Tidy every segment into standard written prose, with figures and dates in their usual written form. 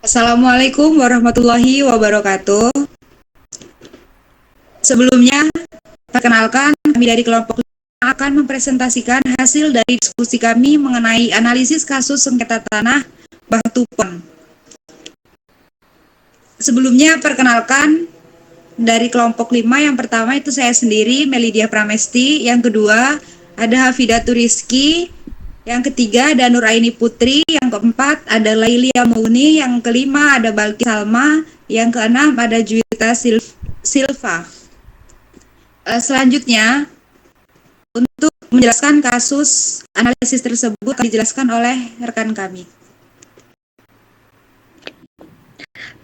Assalamualaikum warahmatullahi wabarakatuh. Sebelumnya, perkenalkan kami dari kelompok 5 akan mempresentasikan hasil dari diskusi kami mengenai analisis kasus sengketa tanah Batu Pon. Sebelumnya, perkenalkan dari kelompok 5 yang pertama itu saya sendiri, Melidia Pramesti. Yang kedua, ada Hafidatul Rizki. Yang ketiga ada Nur Aini Putri, yang keempat ada Lailia Muni, yang kelima ada Balki Salma, yang keenam ada Juwita Silva. Selanjutnya, untuk menjelaskan kasus analisis tersebut dijelaskan oleh rekan kami.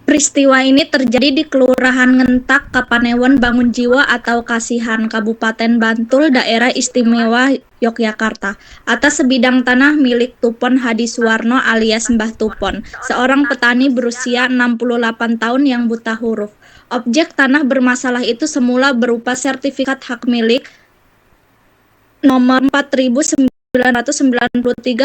Peristiwa ini terjadi di Kelurahan Ngentak, Kapanewon, Bangunjiwo atau Kasihan, Kabupaten Bantul, Daerah Istimewa Yogyakarta, atas sebidang tanah milik Tupon Hadi Suwarno alias Mbah Tupon, seorang petani berusia 68 tahun yang buta huruf. Objek tanah bermasalah itu semula berupa sertifikat hak milik nomor 4993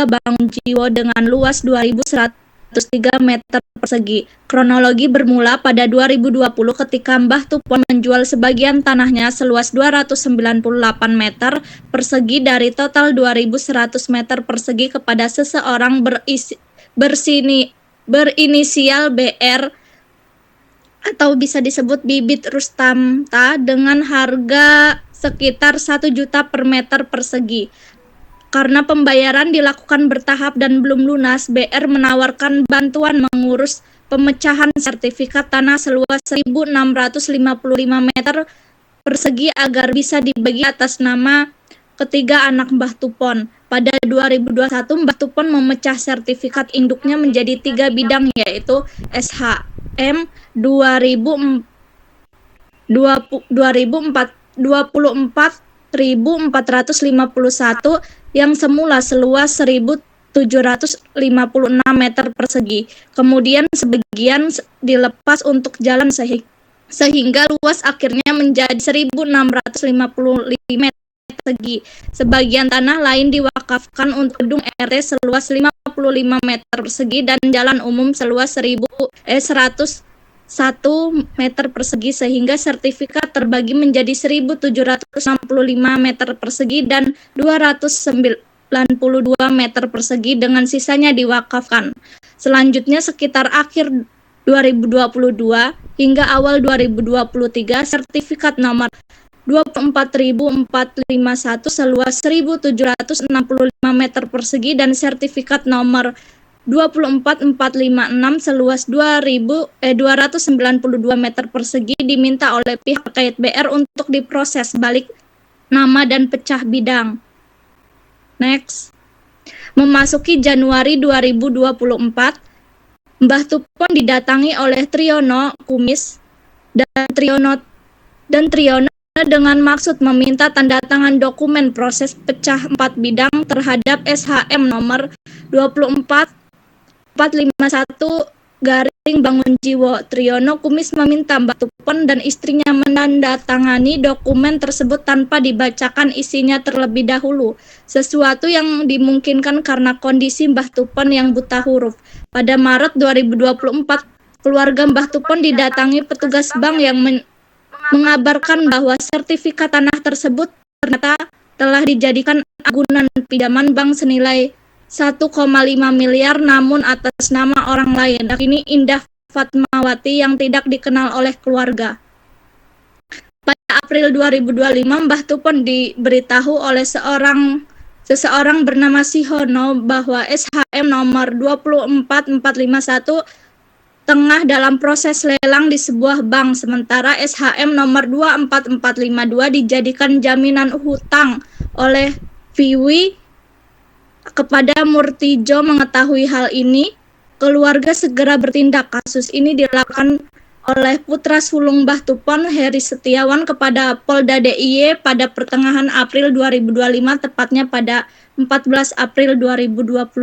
Bangunjiwo dengan luas 2103 meter persegi. Kronologi bermula pada 2020 ketika Mbah Tupon menjual sebagian tanahnya seluas 298 meter persegi dari total 2100 meter persegi kepada seseorang berinisial BR atau bisa disebut Bibit Rustamta dengan harga sekitar 1 juta per meter persegi. Karena pembayaran dilakukan bertahap dan belum lunas, BR menawarkan bantuan mengurus pemecahan sertifikat tanah seluas 1.655 meter persegi agar bisa dibagi atas nama ketiga anak Mbah Tupon. Pada 2021, Mbah Tupon memecah sertifikat induknya menjadi 3 bidang, yaitu SHM 24.451 yang semula seluas 1.756 meter persegi. Kemudian sebagian dilepas untuk jalan sehingga luas akhirnya menjadi 1.655 meter persegi. Sebagian tanah lain diwakafkan untuk gedung RT seluas 55 meter persegi dan jalan umum seluas 101 meter persegi sehingga sertifikat terbagi menjadi 1.765 meter persegi dan 292 meter persegi dengan sisanya diwakafkan. Selanjutnya sekitar akhir 2022 hingga awal 2023 sertifikat nomor 24.451 seluas 1.765 meter persegi dan sertifikat nomor 24.456 seluas 292 meter persegi diminta oleh pihak terkait BR untuk diproses balik nama dan pecah bidang. Next. Memasuki Januari 2024, Mbah Tupon didatangi oleh Triyono Kumis dan Triyono dengan maksud meminta tanda tangan dokumen proses pecah 4 bidang terhadap SHM nomor 24451 Bangunjiwo. Triyono Kumis meminta Mbah Tupon dan istrinya menandatangani dokumen tersebut tanpa dibacakan isinya terlebih dahulu, sesuatu yang dimungkinkan karena kondisi Mbah Tupon yang buta huruf. Pada Maret 2024, keluarga Mbah Tupon didatangi petugas bank yang mengabarkan bahwa sertifikat tanah tersebut ternyata telah dijadikan agunan pinjaman bank senilai 1,5 miliar namun atas nama orang lain. Ini Indah Fatmawati yang tidak dikenal oleh keluarga. Pada April 2025, Mbah Tupon diberitahu oleh seseorang bernama Sihono bahwa SHM nomor 24451 tengah dalam proses lelang di sebuah bank, sementara SHM nomor 24452 dijadikan jaminan hutang oleh Viwi. Kepada Murtijo mengetahui hal ini, keluarga segera bertindak. Kasus ini dilakukan oleh putra sulung Mbah Tupon, Heri Setiawan, kepada Polda DIY pada pertengahan April 2025, tepatnya pada 14 April 2025.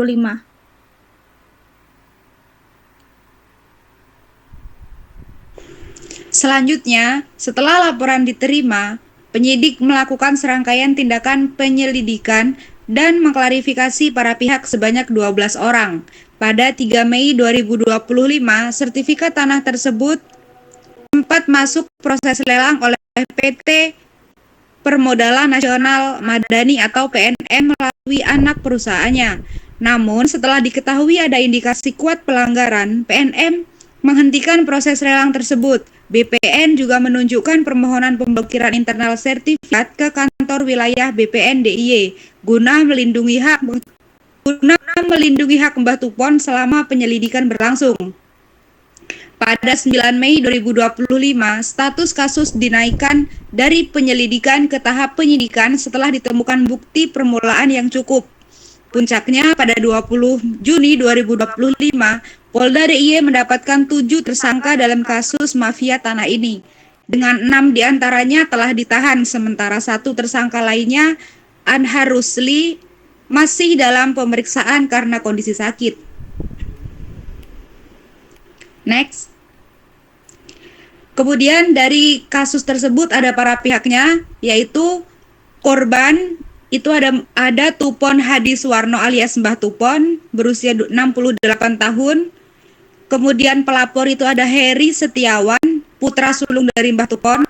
Selanjutnya, setelah laporan diterima, penyidik melakukan serangkaian tindakan penyelidikan dan mengklarifikasi para pihak sebanyak 12 orang. Pada 3 Mei 2025, sertifikat tanah tersebut sempat masuk proses lelang oleh PT Permodalan Nasional Madani atau PNM melalui anak perusahaannya. Namun, setelah diketahui ada indikasi kuat pelanggaran, PNM menghentikan proses lelang tersebut. BPN juga menunjukkan permohonan pemblokiran internal sertifikat ke kantor wilayah BPN DIY guna melindungi hak Mbah Tupon selama penyelidikan berlangsung. Pada 9 Mei 2025, status kasus dinaikkan dari penyelidikan ke tahap penyidikan setelah ditemukan bukti permulaan yang cukup. Puncaknya pada 20 Juni 2025, Polda DIY mendapatkan 7 tersangka dalam kasus mafia tanah ini. Dengan 6 diantaranya telah ditahan, sementara 1 tersangka lainnya, Anhar Rusli, masih dalam pemeriksaan karena kondisi sakit. Next. Kemudian dari kasus tersebut ada para pihaknya, yaitu korban itu ada Tupon Hadi Suwarno alias Mbah Tupon berusia 68 tahun. Kemudian pelapor itu ada Heri Setiawan, putra sulung dari Mbah Tupon.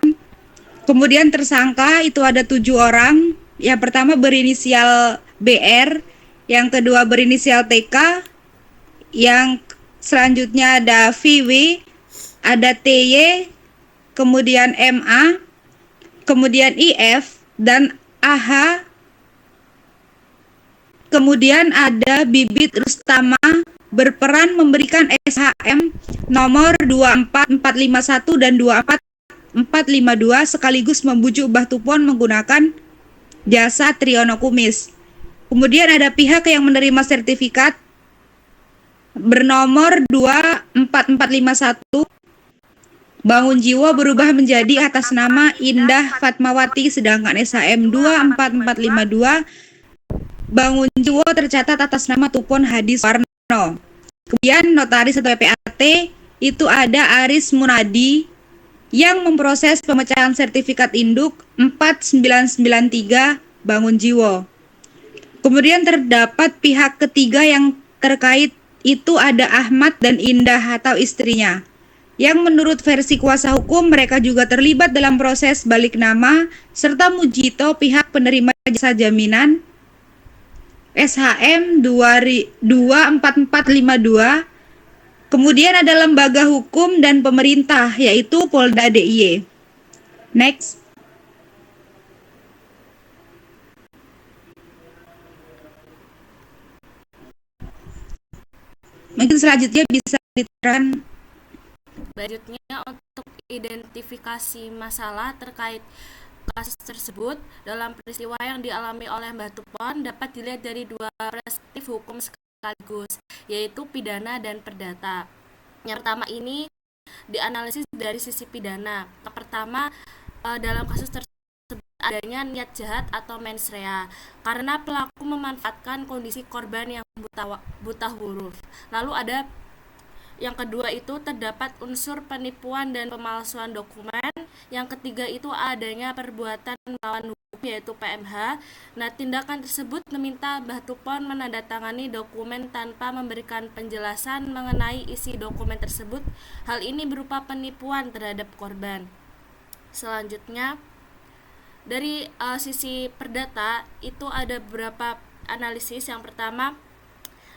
Kemudian tersangka itu ada 7 orang. Yang pertama berinisial BR, yang kedua berinisial TK, yang selanjutnya ada VW, ada TY, kemudian MA, kemudian IF, dan AH. Kemudian ada Bibit Rustama berperan memberikan SHM nomor 24451 dan 24452 sekaligus membujuk Mbah Tupon menggunakan jasa Triono Kumis. Kemudian ada pihak yang menerima sertifikat bernomor 24451 Bangun Jiwo berubah menjadi atas nama Indah Fatmawati, sedangkan SHM 24452 Bangun Jiwo tercatat atas nama Tupon Hadi Suwarno. Kemudian notaris atau PPAT itu ada Aris Munadi yang memproses pemecahan sertifikat induk 4993 Bangun Jiwo. Kemudian terdapat pihak ketiga yang terkait itu ada Ahmad dan Indah atau istrinya. Yang menurut versi kuasa hukum mereka juga terlibat dalam proses balik nama serta Mujito pihak penerima jasa jaminan SHM 24452. Kemudian ada lembaga hukum dan pemerintah yaitu Polda DIY. Next. Mungkin selanjutnya bisa diterangkan. Selanjutnya untuk identifikasi masalah terkait kasus tersebut dalam peristiwa yang dialami oleh Mbah Tupon dapat dilihat dari 2 perspektif hukum sekaligus, yaitu pidana dan perdata. Yang pertama ini dianalisis dari sisi pidana. Yang pertama, dalam kasus tersebut adanya niat jahat atau mens rea karena pelaku memanfaatkan kondisi korban yang buta huruf. Lalu ada yang kedua itu terdapat unsur penipuan dan pemalsuan dokumen. Yang ketiga itu adanya perbuatan melawan hukum yaitu PMH. Nah, tindakan tersebut meminta Mbah Tupon menandatangani dokumen tanpa memberikan penjelasan mengenai isi dokumen tersebut. Hal ini berupa penipuan terhadap korban. Selanjutnya dari sisi perdata itu ada beberapa analisis. Yang pertama,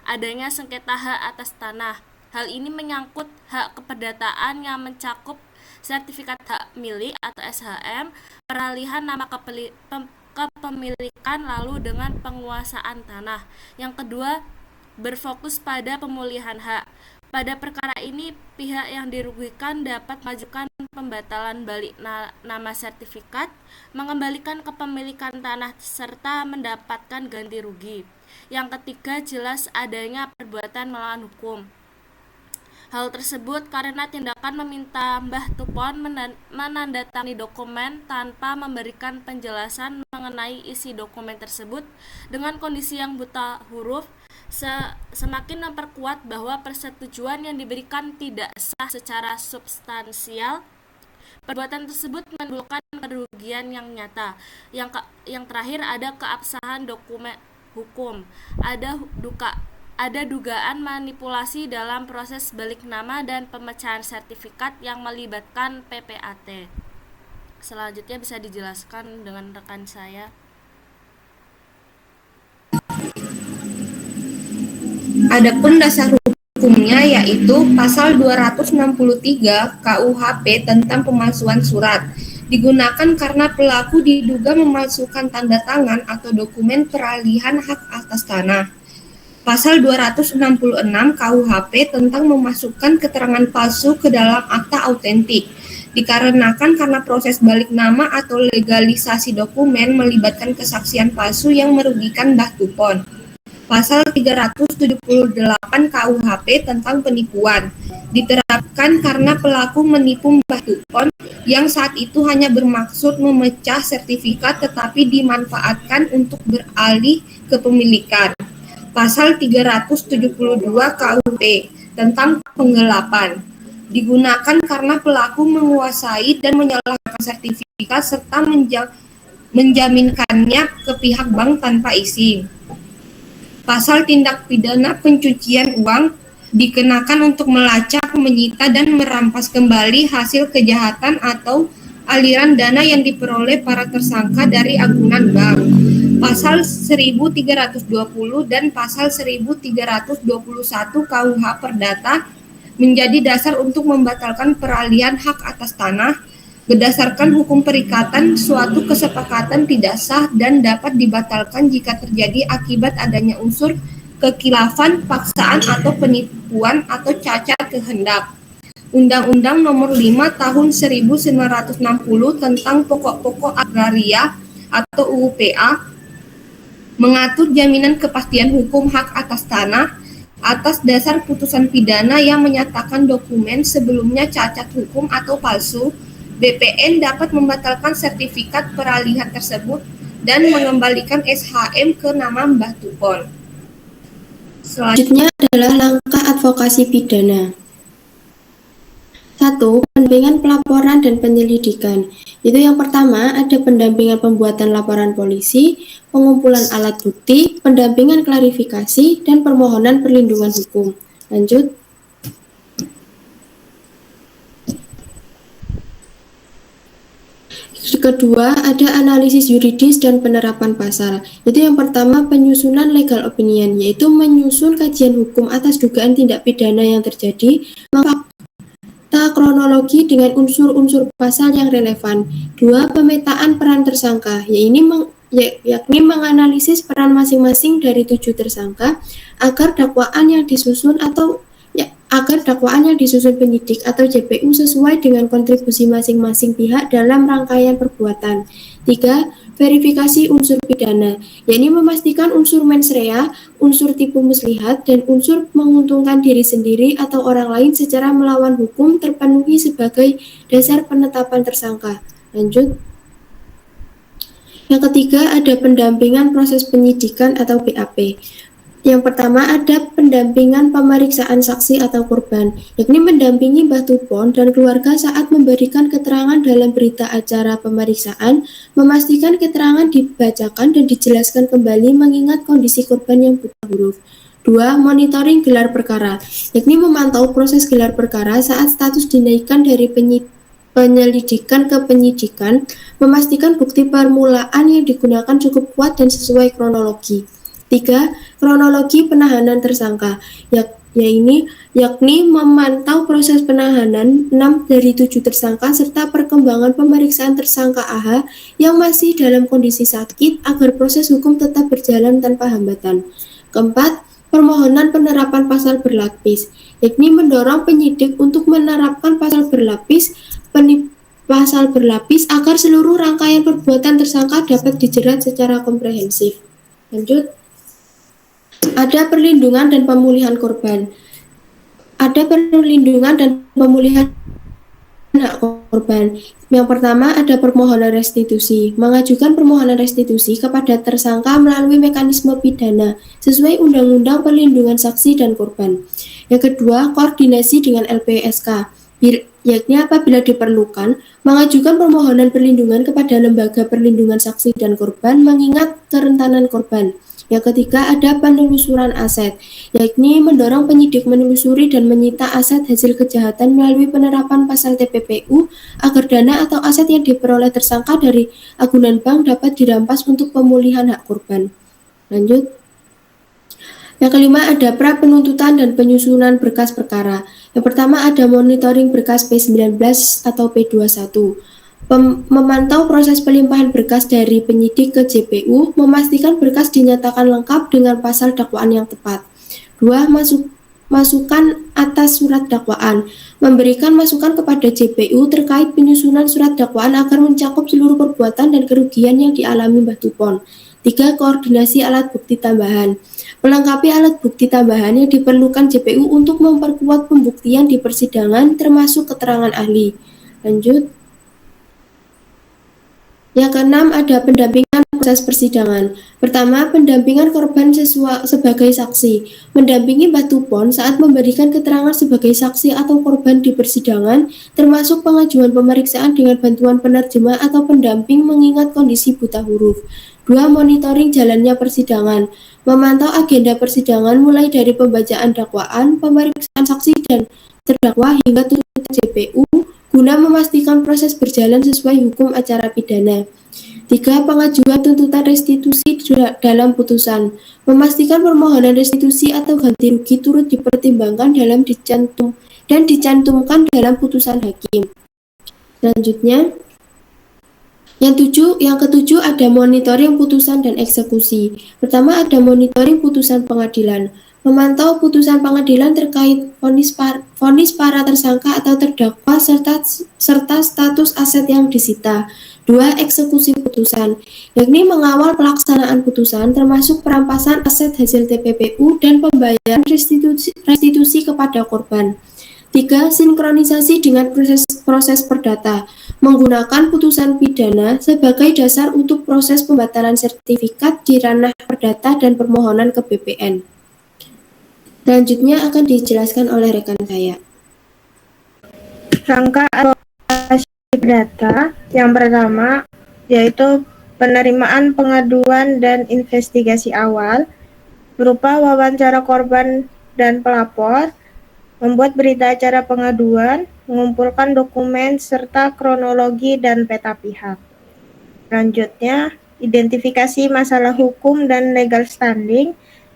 adanya sengketa hak atas tanah. Hal ini menyangkut hak keperdataan yang mencakup sertifikat hak milik atau SHM, peralihan nama kepemilikan lalu dengan penguasaan tanah. Yang kedua, berfokus pada pemulihan hak. Pada perkara ini, pihak yang dirugikan dapat mengajukan pembatalan balik nama sertifikat, mengembalikan kepemilikan tanah serta mendapatkan ganti rugi. Yang ketiga, jelas adanya perbuatan melawan hukum. Hal tersebut karena tindakan meminta Mbah Tupon menandatangani dokumen tanpa memberikan penjelasan mengenai isi dokumen tersebut dengan kondisi yang buta huruf, semakin memperkuat bahwa persetujuan yang diberikan tidak sah secara substansial. Perbuatan tersebut menimbulkan kerugian yang nyata. Yang terakhir ada keabsahan dokumen hukum. Ada dugaan manipulasi dalam proses balik nama dan pemecahan sertifikat yang melibatkan PPAT. Selanjutnya bisa dijelaskan dengan rekan saya. Adapun dasar hukumnya yaitu pasal 263 KUHP tentang pemalsuan surat. Digunakan karena pelaku diduga memalsukan tanda tangan atau dokumen peralihan hak atas tanah. Pasal 266 KUHP tentang memasukkan keterangan palsu ke dalam akta autentik. Dikarenakan karena proses balik nama atau legalisasi dokumen melibatkan kesaksian palsu yang merugikan Mbah Tupon. Pasal 378 KUHP tentang penipuan diterapkan karena pelaku menipu Mbah Tupon yang saat itu hanya bermaksud memecah sertifikat tetapi dimanfaatkan untuk beralih kepemilikan. Pasal 372 KUP tentang penggelapan digunakan karena pelaku menguasai dan menyalahgunakan sertifikat serta menjaminkannya ke pihak bank tanpa izin. Pasal tindak pidana pencucian uang dikenakan untuk melacak, menyita, dan merampas kembali hasil kejahatan atau aliran dana yang diperoleh para tersangka dari agunan bank. Pasal 1320 dan pasal 1321 KUH Perdata menjadi dasar untuk membatalkan peralihan hak atas tanah berdasarkan hukum perikatan. Suatu kesepakatan tidak sah dan dapat dibatalkan jika terjadi akibat adanya unsur kekhilafan, paksaan atau penipuan atau cacat kehendak. Undang-Undang Nomor 5 Tahun 1960 tentang Pokok-pokok Agraria atau UUPA mengatur jaminan kepastian hukum hak atas tanah atas dasar putusan pidana yang menyatakan dokumen sebelumnya cacat hukum atau palsu. BPN dapat membatalkan sertifikat peralihan tersebut dan mengembalikan SHM ke nama Mbah Tupon. Selanjutnya adalah langkah advokasi pidana. 1. Pendampingan pelaporan dan penyelidikan. Itu yang pertama, ada pendampingan pembuatan laporan polisi, pengumpulan alat bukti, pendampingan klarifikasi, dan permohonan perlindungan hukum. Lanjut. Kedua, ada analisis yuridis dan penerapan pasal. Itu yang pertama, penyusunan legal opinion, yaitu menyusun kajian hukum atas dugaan tindak pidana yang terjadi, memfakta kronologi dengan unsur-unsur pasal yang relevan. 2. Pemetaan peran tersangka, yakni menganalisis peran masing-masing dari 7 tersangka agar dakwaan yang disusun penyidik atau JPU sesuai dengan kontribusi masing-masing pihak dalam rangkaian perbuatan. 3. Verifikasi unsur pidana, yakni memastikan unsur mens rea, unsur tipu muslihat, dan unsur menguntungkan diri sendiri atau orang lain secara melawan hukum terpenuhi sebagai dasar penetapan tersangka. Lanjut. Yang ketiga, ada pendampingan proses penyidikan atau BAP. Yang pertama, ada pendampingan pemeriksaan saksi atau korban, yakni mendampingi Mbah Tupon dan keluarga saat memberikan keterangan dalam berita acara pemeriksaan, memastikan keterangan dibacakan dan dijelaskan kembali mengingat kondisi korban yang buta huruf. 2. Monitoring gelar perkara, yakni memantau proses gelar perkara saat status dinaikkan dari penyelidikan ke penyidikan, memastikan bukti permulaan yang digunakan cukup kuat dan sesuai kronologi. 3. Kronologi penahanan tersangka, yakni memantau proses penahanan 6 dari 7 tersangka serta perkembangan pemeriksaan tersangka AH yang masih dalam kondisi sakit agar proses hukum tetap berjalan tanpa hambatan. 4. Permohonan penerapan pasal berlapis, yakni mendorong penyidik untuk menerapkan pasal berlapis agar seluruh rangkaian perbuatan tersangka dapat dijerat secara komprehensif. Lanjut. Ada perlindungan dan pemulihan korban. Ada perlindungan dan pemulihan hak korban. Yang pertama, ada permohonan restitusi. Mengajukan permohonan restitusi kepada tersangka melalui mekanisme pidana sesuai Undang-Undang Perlindungan Saksi dan Korban. Yang kedua, koordinasi dengan LPSK. yakni apabila diperlukan, mengajukan permohonan perlindungan kepada lembaga perlindungan saksi dan korban mengingat kerentanan korban. Yang ketiga, ada penelusuran aset, yakni mendorong penyidik menelusuri dan menyita aset hasil kejahatan melalui penerapan pasal TPPU agar dana atau aset yang diperoleh tersangka dari agunan bank dapat dirampas untuk pemulihan hak korban. Lanjut. Yang kelima ada pra penuntutan dan penyusunan berkas perkara. Yang pertama ada monitoring berkas P19 atau P21. Memantau proses pelimpahan berkas dari penyidik ke JPU, memastikan berkas dinyatakan lengkap dengan pasal dakwaan yang tepat. 2. Masukan atas surat dakwaan, memberikan masukan kepada JPU terkait penyusunan surat dakwaan agar mencakup seluruh perbuatan dan kerugian yang dialami Mbah Tupon. 3. Koordinasi alat bukti tambahan, melengkapi alat bukti tambahan yang diperlukan JPU untuk memperkuat pembuktian di persidangan termasuk keterangan ahli. Lanjut. Yang keenam ada pendampingan proses persidangan. Pertama, pendampingan korban sebagai saksi. Mendampingi Mbah Tupon saat memberikan keterangan sebagai saksi atau korban di persidangan, termasuk pengajuan pemeriksaan dengan bantuan penerjemah atau pendamping mengingat kondisi buta huruf. 2. Monitoring jalannya persidangan. Memantau agenda persidangan mulai dari pembacaan dakwaan, pemeriksaan saksi dan terdakwa hingga tuntutan JPU guna memastikan proses berjalan sesuai hukum acara pidana. 3. Pengajuan tuntutan restitusi dalam putusan. Memastikan permohonan restitusi atau ganti rugi turut dipertimbangkan dalam dicantumkan dalam putusan hakim. Selanjutnya, yang ketujuh ada monitoring putusan dan eksekusi. Pertama ada monitoring putusan pengadilan. Memantau putusan pengadilan terkait vonis para tersangka atau terdakwa serta status aset yang disita. 2. Eksekusi putusan, yakni mengawal pelaksanaan putusan termasuk perampasan aset hasil TPPU dan pembayaran restitusi kepada korban. 3. Sinkronisasi dengan proses perdata, menggunakan putusan pidana sebagai dasar untuk proses pembatalan sertifikat di ranah perdata dan permohonan ke BPN. Selanjutnya akan dijelaskan oleh rekan saya. Rangka advokasi perdata yang pertama yaitu penerimaan pengaduan dan investigasi awal berupa wawancara korban dan pelapor, membuat berita acara pengaduan, mengumpulkan dokumen serta kronologi dan peta pihak. Selanjutnya, identifikasi masalah hukum dan legal standing,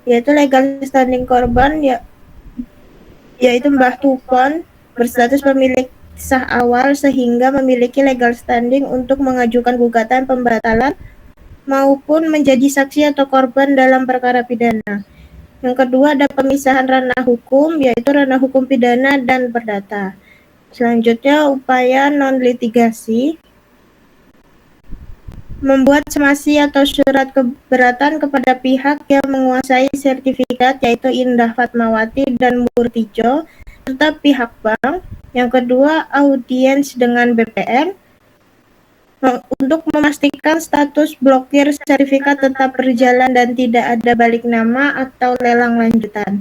yaitu legal standing korban yaitu Mbah Tupon berstatus pemilik sah awal sehingga memiliki legal standing untuk mengajukan gugatan pembatalan maupun menjadi saksi atau korban dalam perkara pidana. Yang kedua ada pemisahan ranah hukum, yaitu ranah hukum pidana dan perdata. Selanjutnya upaya non-litigasi, membuat somasi atau surat keberatan kepada pihak yang menguasai sertifikat yaitu Indah Fatmawati dan Murtijo serta pihak bank. Yang kedua audiens dengan BPN untuk memastikan status blokir sertifikat tetap berjalan dan tidak ada balik nama atau lelang lanjutan.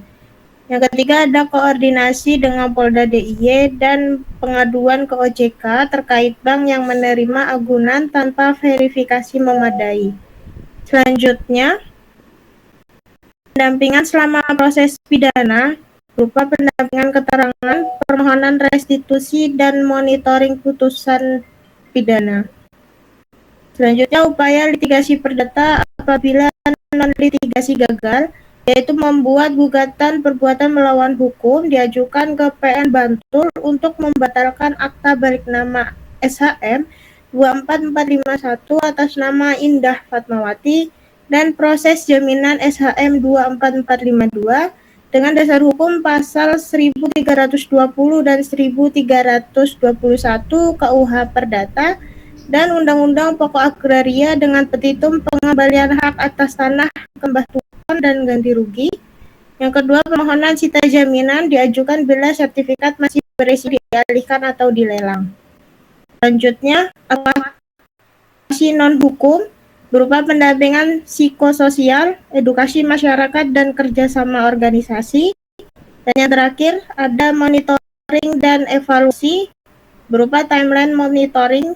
Yang ketiga ada koordinasi dengan Polda DIY dan pengaduan ke OJK terkait bank yang menerima agunan tanpa verifikasi memadai. Selanjutnya, pendampingan selama proses pidana berupa pendampingan keterangan, permohonan restitusi, dan monitoring putusan pidana. Selanjutnya, upaya litigasi perdata apabila non-litigasi gagal, yaitu membuat gugatan perbuatan melawan hukum diajukan ke PN Bantul untuk membatalkan akta balik nama SHM 24451 atas nama Indah Fatmawati dan proses jaminan SHM 24452 dengan dasar hukum pasal 1320 dan 1321 KUH Perdata dan Undang-Undang Pokok Agraria dengan petitum pengembalian hak atas tanah ke Mbah Tupon dan ganti rugi. Yang kedua, permohonan sita jaminan diajukan bila sertifikat masih berisi dialihkan atau dilelang. Selanjutnya, advokasi non-hukum berupa pendampingan psikososial, edukasi masyarakat, dan kerjasama organisasi. Dan yang terakhir, ada monitoring dan evaluasi berupa timeline monitoring,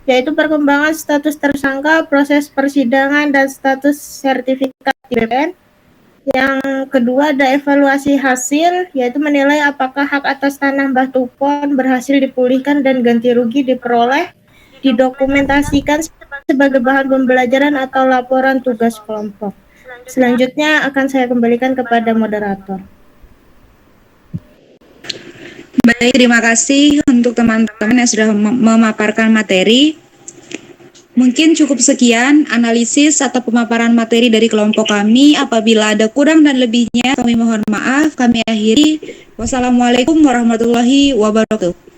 yaitu perkembangan status tersangka, proses persidangan, dan status sertifikat di BPN. Yang kedua ada evaluasi hasil, yaitu menilai apakah hak atas tanah Mbah Tupon berhasil dipulihkan dan ganti rugi diperoleh, didokumentasikan sebagai bahan pembelajaran atau laporan tugas kelompok. Selanjutnya akan saya kembalikan kepada moderator. Baik, terima kasih untuk teman-teman yang sudah memaparkan materi. Mungkin cukup sekian analisis atau pemaparan materi dari kelompok kami. Apabila ada kurang dan lebihnya, kami mohon maaf. Kami akhiri. Wassalamualaikum warahmatullahi wabarakatuh.